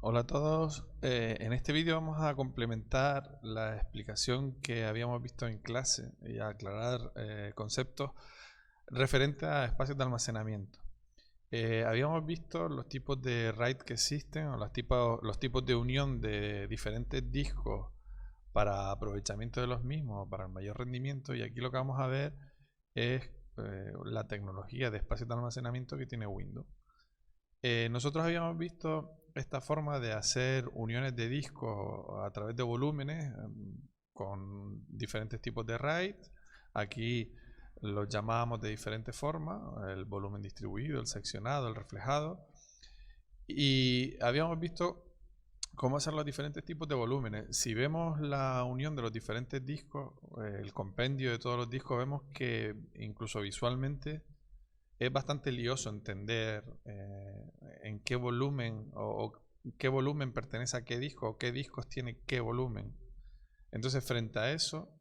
Hola a todos. En este vídeo vamos a complementar la explicación que habíamos visto en clase y a aclarar conceptos referentes a espacios de almacenamiento. Habíamos visto los tipos de RAID que existen o los tipos de unión de diferentes discos para aprovechamiento de los mismos, para el mayor rendimiento, y aquí lo que vamos a ver es la tecnología de espacios de almacenamiento que tiene Windows. Nosotros habíamos visto esta forma de hacer uniones de discos a través de volúmenes con diferentes tipos de RAID. Aquí los llamábamos de diferentes formas: el volumen distribuido, el seccionado, el reflejado. Y habíamos visto cómo hacer los diferentes tipos de volúmenes. Si vemos la unión de los diferentes discos, el compendio de todos los discos, vemos que incluso visualmente es bastante lioso entender en qué volumen o qué volumen pertenece a qué disco o qué discos tiene qué volumen. Entonces, frente a eso,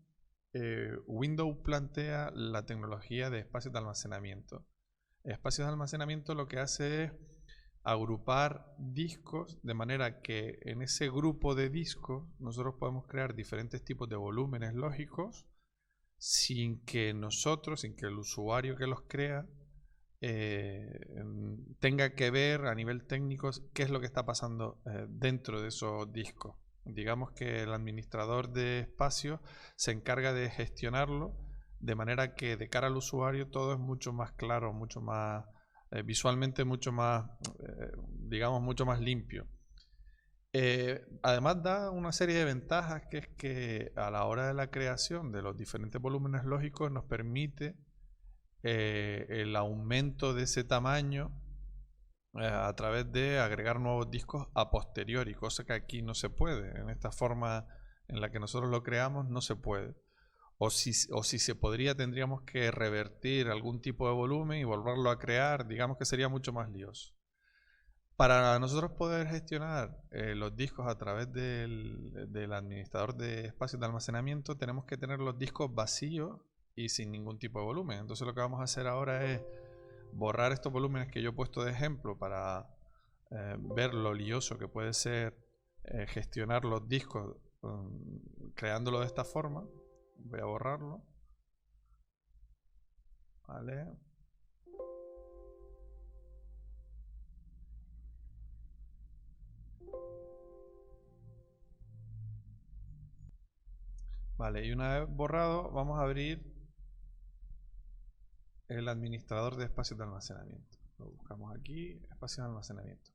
Windows plantea la tecnología de espacios de almacenamiento. Espacios de almacenamiento lo que hace es agrupar discos de manera que en ese grupo de discos nosotros podemos crear diferentes tipos de volúmenes lógicos sin que el usuario que los crea, tenga que ver a nivel técnico qué es lo que está pasando dentro de esos discos. Digamos que el administrador de espacio se encarga de gestionarlo de manera que de cara al usuario todo es mucho más claro, mucho más visualmente, mucho más, digamos, mucho más limpio. Además da una serie de ventajas, que es que a la hora de la creación de los diferentes volúmenes lógicos nos permite el aumento de ese tamaño a través de agregar nuevos discos a posteriori, cosa que aquí no se puede. En esta forma en la que nosotros lo creamos no se puede. O si se podría, tendríamos que revertir algún tipo de volumen y volverlo a crear. Digamos que sería mucho más lioso. Para nosotros poder gestionar los discos a través del administrador de espacios de almacenamiento, tenemos que tener los discos vacíos y sin ningún tipo de volumen. Entonces lo que vamos a hacer ahora es borrar estos volúmenes que yo he puesto de ejemplo para ver lo lioso que puede ser gestionar los discos creándolo de esta forma. Voy a borrarlo. Vale. Vale, y una vez borrado, vamos a abrir el administrador de espacios de almacenamiento. Lo buscamos aquí, espacios de almacenamiento.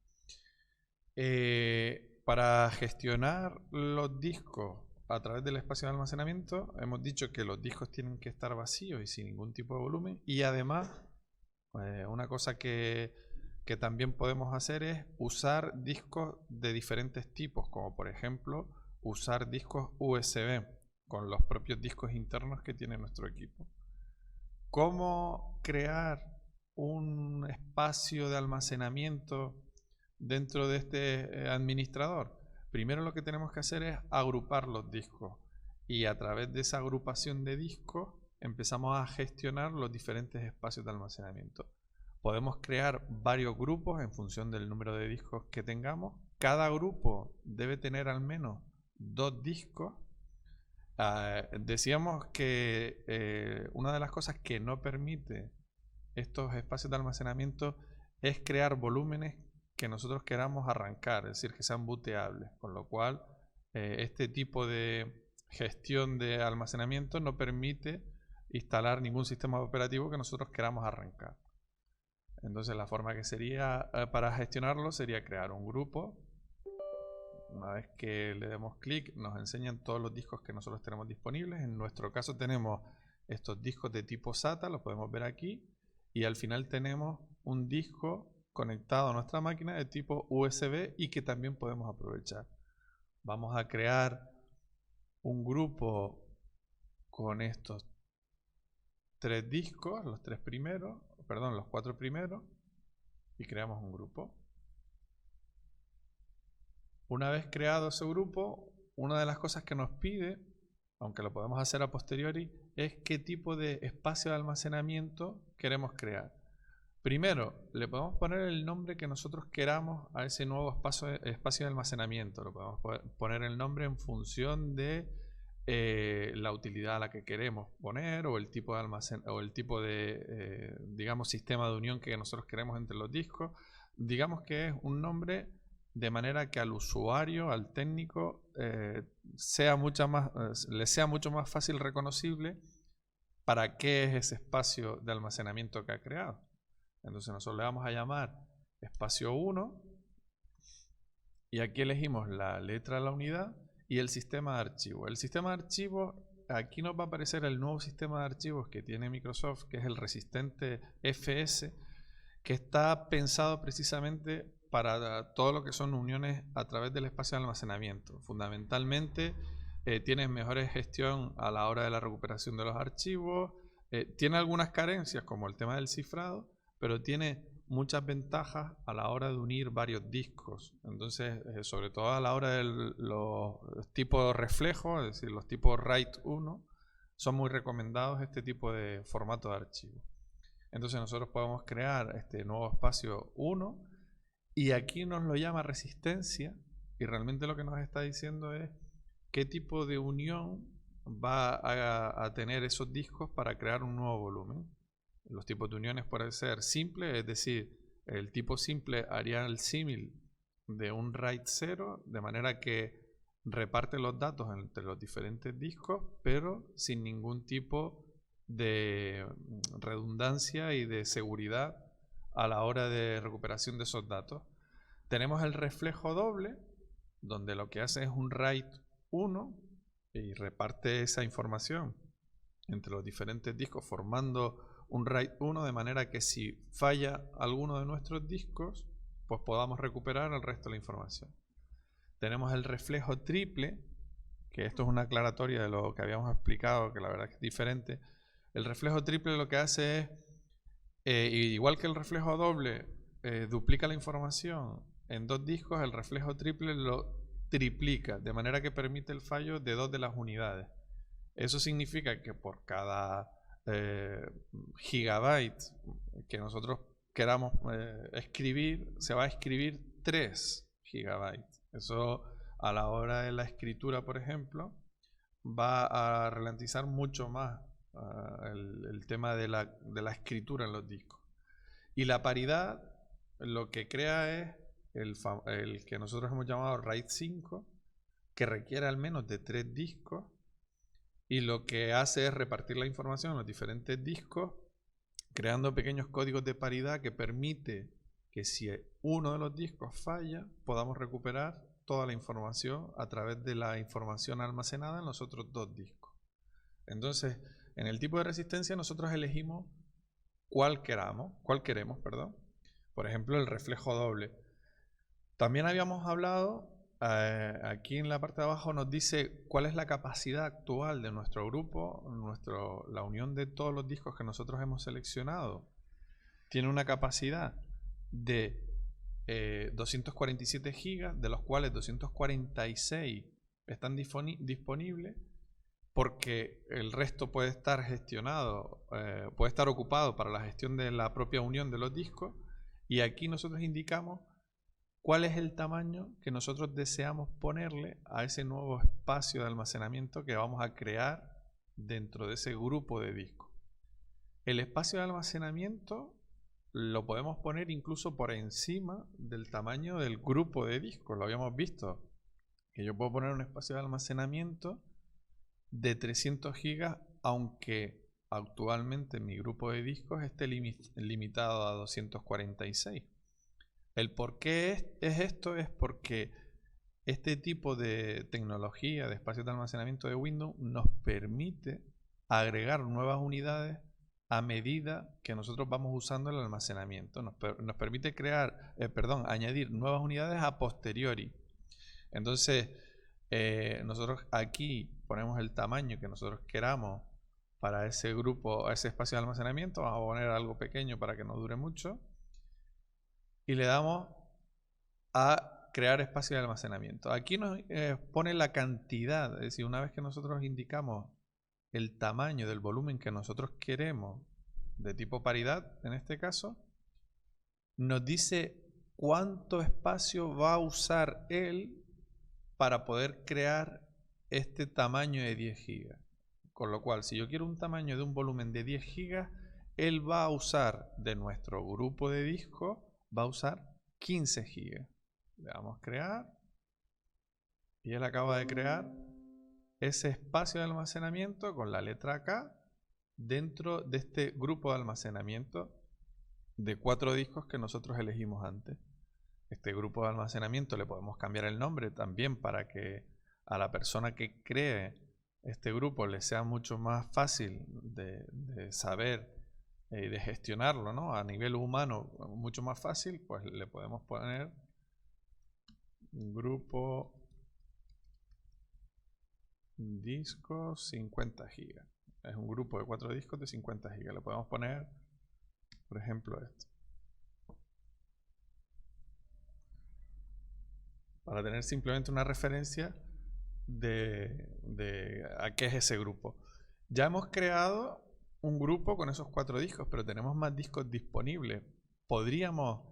Para gestionar los discos a través del espacio de almacenamiento, hemos dicho que los discos tienen que estar vacíos y sin ningún tipo de volumen. Y además, una cosa que también podemos hacer es usar discos de diferentes tipos, como por ejemplo usar discos USB con los propios discos internos que tiene nuestro equipo. ¿Cómo crear un espacio de almacenamiento dentro de este administrador? Primero lo que tenemos que hacer es agrupar los discos, y a través de esa agrupación de discos empezamos a gestionar los diferentes espacios de almacenamiento. Podemos crear varios grupos en función del número de discos que tengamos. Cada grupo debe tener al menos 2 discos. Decíamos que una de las cosas que no permite estos espacios de almacenamiento es crear volúmenes que nosotros queramos arrancar, es decir, que sean booteables, con lo cual este tipo de gestión de almacenamiento no permite instalar ningún sistema operativo que nosotros queramos arrancar. Entonces la forma que sería para gestionarlo sería crear un grupo. Una vez que le demos clic, nos enseñan todos los discos que nosotros tenemos disponibles. En nuestro caso tenemos estos discos de tipo SATA, los podemos ver aquí, y al final tenemos un disco conectado a nuestra máquina de tipo USB y que también podemos aprovechar. Vamos a crear un grupo con estos 3 discos, los 4 primeros, y creamos un grupo. Una vez creado ese grupo, una de las cosas que nos pide, aunque lo podemos hacer a posteriori, es qué tipo de espacio de almacenamiento queremos crear. Primero, le podemos poner el nombre que nosotros queramos a ese nuevo espacio de almacenamiento. Le podemos poner el nombre en función de la utilidad a la que queremos poner o el tipo de o el tipo de, digamos, sistema de unión que nosotros queremos entre los discos. Digamos que es un nombre de manera que al usuario, al técnico, le sea mucho más fácil reconocible para qué es ese espacio de almacenamiento que ha creado. Entonces nosotros le vamos a llamar espacio 1 y aquí elegimos la letra de la unidad y el sistema de archivos. El sistema de archivos, aquí nos va a aparecer el nuevo sistema de archivos que tiene Microsoft, que es el resistente FS, que está pensado precisamente para todo lo que son uniones a través del espacio de almacenamiento. Fundamentalmente tiene mejores gestión a la hora de la recuperación de los archivos, tiene algunas carencias como el tema del cifrado, pero tiene muchas ventajas a la hora de unir varios discos. Entonces, sobre todo a la hora de los tipos reflejos, es decir, los tipos RAID 1, son muy recomendados este tipo de formato de archivo. Entonces nosotros podemos crear este nuevo espacio 1 y aquí nos lo llama resistencia y realmente lo que nos está diciendo es qué tipo de unión va a tener esos discos para crear un nuevo volumen. Los tipos de uniones pueden ser simples, es decir, el tipo simple haría el símil de un RAID 0, de manera que reparte los datos entre los diferentes discos, pero sin ningún tipo de redundancia y de seguridad a la hora de recuperación de esos datos. Tenemos el reflejo doble, donde lo que hace es un RAID 1 y reparte esa información entre los diferentes discos formando un RAID 1, de manera que si falla alguno de nuestros discos, pues podamos recuperar el resto de la información. Tenemos el reflejo triple, que esto es una aclaratoria de lo que habíamos explicado, que la verdad es diferente. El reflejo triple lo que hace es, igual que el reflejo doble, duplica la información en dos discos, el reflejo triple lo triplica, de manera que permite el fallo de 2 de las unidades. Eso significa que por cada gigabyte que nosotros queramos escribir, se va a escribir 3 gigabytes. Eso a la hora de la escritura, por ejemplo, va a ralentizar mucho más el tema de la escritura en los discos. Y la paridad lo que crea es el que nosotros hemos llamado RAID 5, que requiere al menos de 3 discos, y lo que hace es repartir la información en los diferentes discos, creando pequeños códigos de paridad que permite que si uno de los discos falla, podamos recuperar toda la información a través de la información almacenada en los otros 2 discos. Entonces, en el tipo de resistencia nosotros elegimos cuál queremos. Por ejemplo, el reflejo doble. También habíamos hablado, aquí en la parte de abajo nos dice cuál es la capacidad actual de nuestro grupo, la unión de todos los discos que nosotros hemos seleccionado. Tiene una capacidad de 247 GB, de los cuales 246 están disponibles, porque el resto puede estar gestionado, puede estar ocupado para la gestión de la propia unión de los discos. Y aquí nosotros indicamos cuál es el tamaño que nosotros deseamos ponerle a ese nuevo espacio de almacenamiento que vamos a crear dentro de ese grupo de discos. El espacio de almacenamiento lo podemos poner incluso por encima del tamaño del grupo de discos. Lo habíamos visto, que yo puedo poner un espacio de almacenamiento de 300 GB, aunque actualmente mi grupo de discos esté limitado a 246. El por qué es esto es porque este tipo de tecnología de espacios de almacenamiento de Windows nos permite agregar nuevas unidades a medida que nosotros vamos usando el almacenamiento. Nos permite añadir nuevas unidades a posteriori. Entonces, nosotros aquí ponemos el tamaño que nosotros queramos para ese grupo, ese espacio de almacenamiento. Vamos a poner algo pequeño para que no dure mucho. Y le damos a crear espacio de almacenamiento. Aquí nos pone la cantidad, es decir, una vez que nosotros indicamos el tamaño del volumen que nosotros queremos, de tipo paridad en este caso, nos dice cuánto espacio va a usar él para poder crear este tamaño de 10 gigas. Con lo cual, si yo quiero un tamaño de un volumen de 10 gigas, él va a usar de nuestro grupo de disco, va a usar 15 gigas. Le damos crear y él acaba de crear ese espacio de almacenamiento con la letra K dentro de este grupo de almacenamiento de 4 discos que nosotros elegimos antes. Este grupo de almacenamiento le podemos cambiar el nombre también para que a la persona que cree este grupo le sea mucho más fácil de saber y de gestionarlo, ¿no? A nivel humano, mucho más fácil, pues le podemos poner grupo discos 50 gigas. Es un grupo de 4 discos de 50 gigas. Le podemos poner, por ejemplo, esto. Para tener simplemente una referencia de a qué es ese grupo. Ya hemos creado un grupo con esos 4 discos, pero tenemos más discos disponibles. Podríamos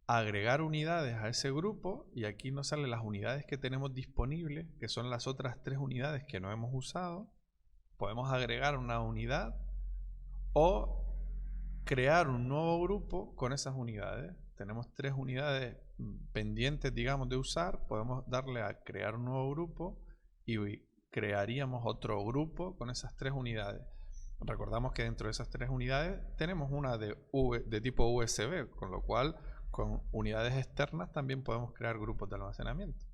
agregar unidades a ese grupo y aquí nos salen las unidades que tenemos disponibles, que son las otras 3 unidades que no hemos usado. Podemos agregar una unidad o crear un nuevo grupo con esas unidades. Tenemos 3 unidades pendientes, digamos, de usar. Podemos darle a crear un nuevo grupo y crearíamos otro grupo con esas 3 unidades. Recordamos que dentro de esas 3 unidades tenemos una de tipo USB, con lo cual con unidades externas también podemos crear grupos de almacenamiento.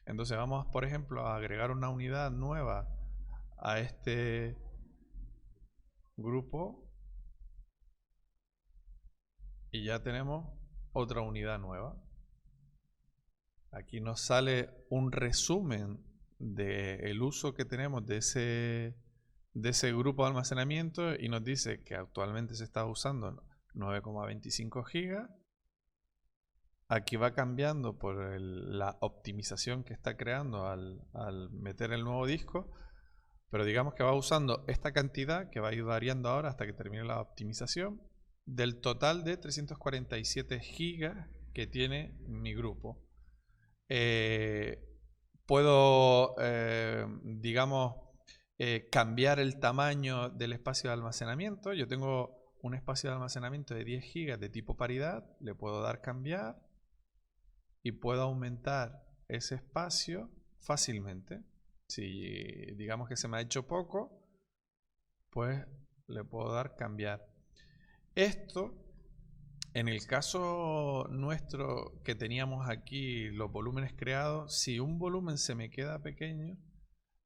Entonces vamos, por ejemplo, a agregar una unidad nueva a este grupo y ya tenemos otra unidad nueva. Aquí nos sale un resumen del uso que tenemos de ese grupo de almacenamiento y nos dice que actualmente se está usando 9,25 gigas. Aquí va cambiando por la optimización que está creando al meter el nuevo disco, pero digamos que va usando esta cantidad que va a ir variando ahora hasta que termine la optimización del total de 347 gigas que tiene mi grupo. Puedo, digamos, cambiar el tamaño del espacio de almacenamiento. Yo tengo un espacio de almacenamiento de 10 gigas de tipo paridad, le puedo dar cambiar y puedo aumentar ese espacio fácilmente. Si digamos que se me ha hecho poco, pues le puedo dar cambiar. Esto, en el caso nuestro que teníamos aquí los volúmenes creados, si un volumen se me queda pequeño,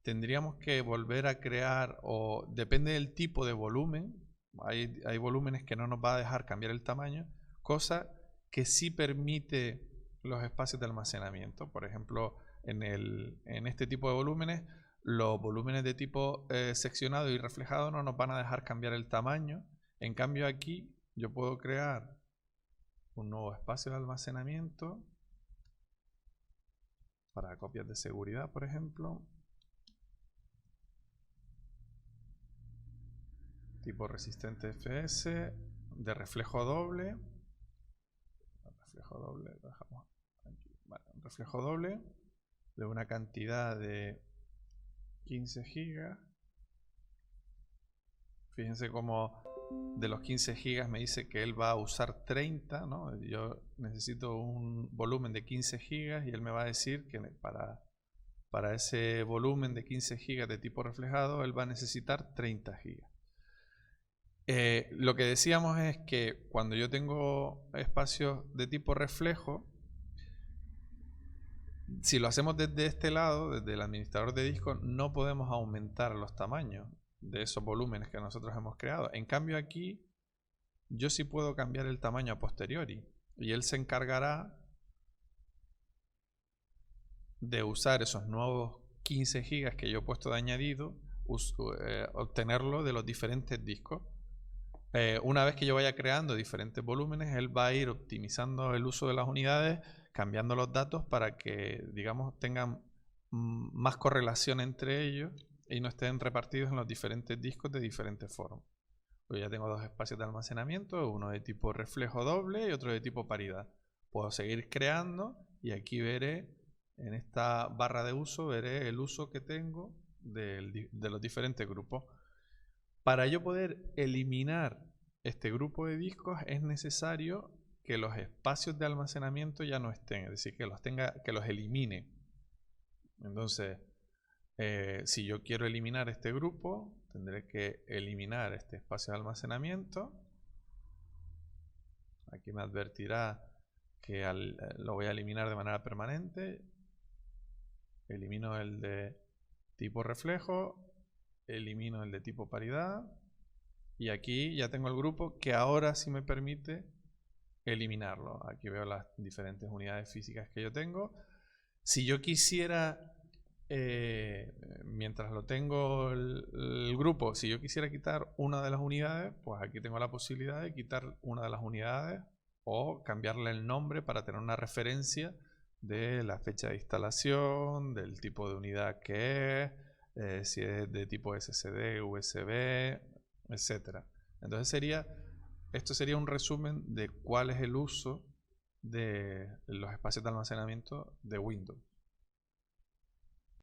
tendríamos que volver a crear, o depende del tipo de volumen, hay volúmenes que no nos va a dejar cambiar el tamaño, cosa que sí permite los espacios de almacenamiento. Por ejemplo, en este tipo de volúmenes, los volúmenes de tipo seccionado y reflejado no nos van a dejar cambiar el tamaño. En cambio aquí yo puedo crear un nuevo espacio de almacenamiento para copias de seguridad, por ejemplo, tipo resistente FS, de reflejo doble. Bajamos aquí. Vale, un reflejo doble de una cantidad de 15 gigas. Fíjense cómo de los 15 gigas me dice que él va a usar 30, ¿no? Yo necesito un volumen de 15 gigas y él me va a decir que para ese volumen de 15 gigas de tipo reflejado él va a necesitar 30 gigas. Lo que decíamos es que cuando yo tengo espacios de tipo reflejo, si lo hacemos desde este lado, desde el administrador de discos, no podemos aumentar los tamaños de esos volúmenes que nosotros hemos creado. En cambio aquí, yo sí puedo cambiar el tamaño a posteriori y él se encargará de usar esos nuevos 15 gigas que yo he puesto de añadido, obtenerlo de los diferentes discos. Una vez que yo vaya creando diferentes volúmenes, él va a ir optimizando el uso de las unidades, cambiando los datos para que, digamos, tengan más correlación entre ellos y no estén repartidos en los diferentes discos de diferentes formas. pues ya tengo dos espacios de almacenamiento, uno de tipo reflejo doble y otro de tipo paridad. Puedo seguir creando y aquí veré, en esta barra de uso, veré el uso que tengo de los diferentes grupos. Para yo poder eliminar este grupo de discos es necesario que los espacios de almacenamiento ya no estén, es decir, que los elimine. Entonces, si yo quiero eliminar este grupo, tendré que eliminar este espacio de almacenamiento. Aquí me advertirá que lo voy a eliminar de manera permanente. Elimino el de tipo reflejo, elimino el de tipo paridad, y aquí ya tengo el grupo que ahora sí me permite eliminarlo. Aquí veo las diferentes unidades físicas que yo tengo. Si yo quisiera, mientras lo tengo el grupo, si yo quisiera quitar una de las unidades, pues aquí tengo la posibilidad de quitar una de las unidades o cambiarle el nombre para tener una referencia de la fecha de instalación, del tipo de unidad que es, si es de tipo SSD, USB, etcétera. Entonces esto sería un resumen de cuál es el uso de los espacios de almacenamiento de Windows.